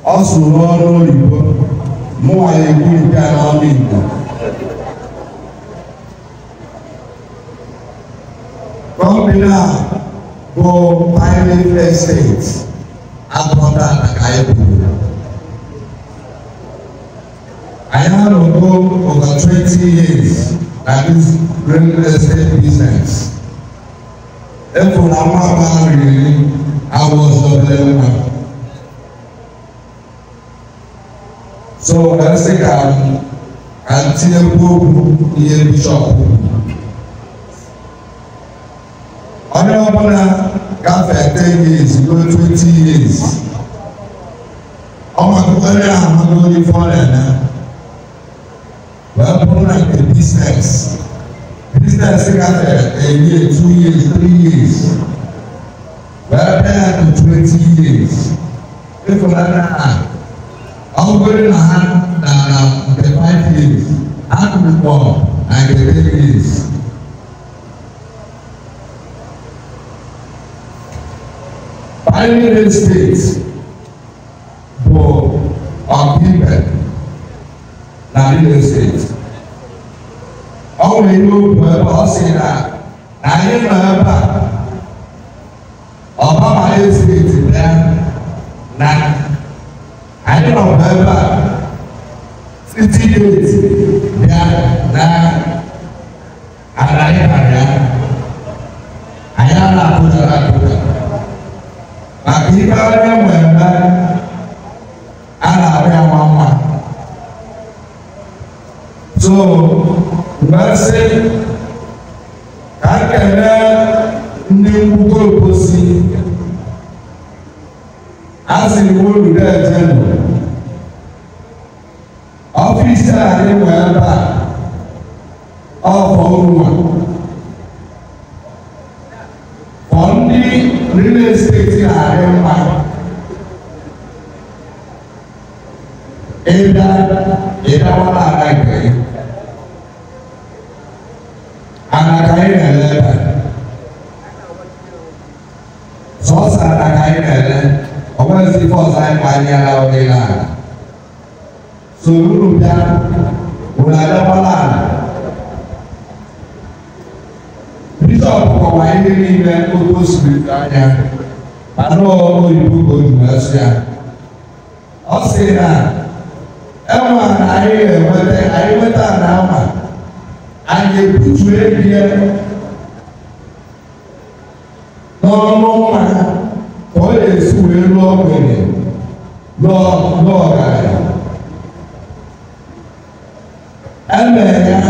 Also, no, more I agree than all people. Come now, go private estates. After that, I have go over 20 years at this real estate business. Therefore, I was the level. So let's say until the bishop. Honorable got 10 years, go 20 years. I'm going to follow. Well, like the business got a year, 2 years, 3 years. Well, then to 20 years. If I'm going to have the 5 years. I can be born and the 10 years. Buying real estate for our people. Real estate. All we know about that. I remember about my estate there. Now, I don't remember 50 days there. Now, I am not put that. I keep on remember. So, mercy, I can new pussy as in wood there, general. Officer, anywhere of one. On the real estate, I am Ada wala lagi, anak kaya nela, sosa anak kaya nela, orang si fosa banyak lagi lah. Seluruh jam, mulai malam. Bisa pokoknya ini dan putus beritanya, anu ibu berjuasnya, osena. Emang air, mata nama, air pucuk dia, normal, boleh sulit loh ini, loh kaya. Emangnya,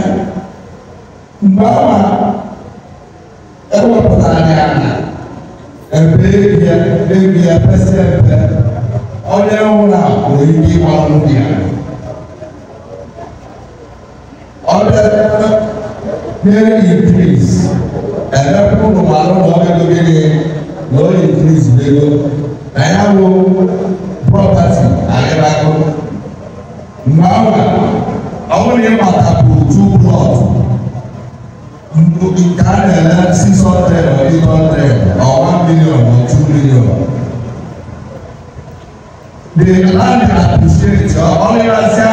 bawa, pertanyaan, dia pasti oleh orang boleh malu dia. They increase, and that people no increase. They go. I have property. I have now. I want to have 2 plots. In Canada, 600 or 800 or 1 million or 2 million. The land appreciates. Only Russia,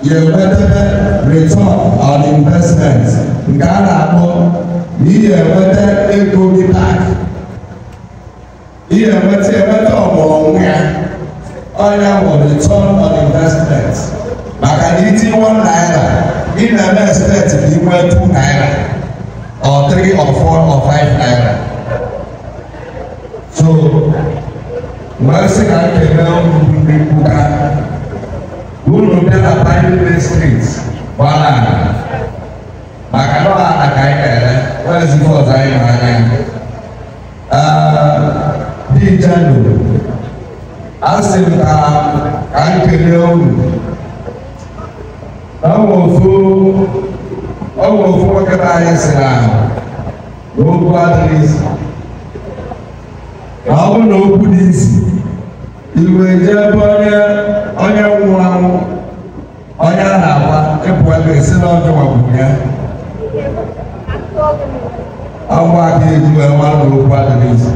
you better return on investment. Ghana, you better go back. You better return on investment. Makaniti 1 naira. In the next state, you went 2 naira, or 3 or 4 or 5 naira. So, mercy can take down the who look at the private streets. Wala. Makano anak kaya wala si po tayo mga di jalo. Asim kan kelew. Awo fu makataya sila. Go padres. Awo no budisi. Iwe onye nwụrụ anwụ onye a na-agba ịpụ ebe esi n'ọjọọ maọbụ ya ọgwụ adị ezu enwe n'okwu adịghị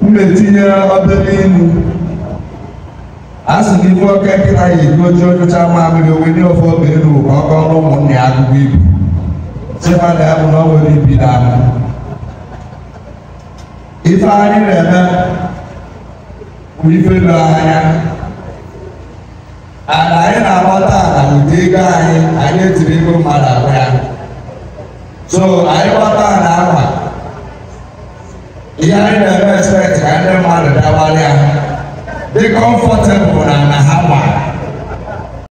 m na-etinye obere inu a sị na ife oke nkịta ya eji oche ochocha mamịrị oweli ofe oge elu ka ọ kọrọ ụmụnne ya akụkọ ibu sịma na ya bụ na ọ nwere ibi na amụ ife anyị na-eme bụ ife lụ anya ana anyị na-agbata na ụdị ego anyị etiri ego mmadụ abụ ya so anyị gbata na akwa ihe anyị na-eme expect ka ndị mmadụ dabara ya dị comfortable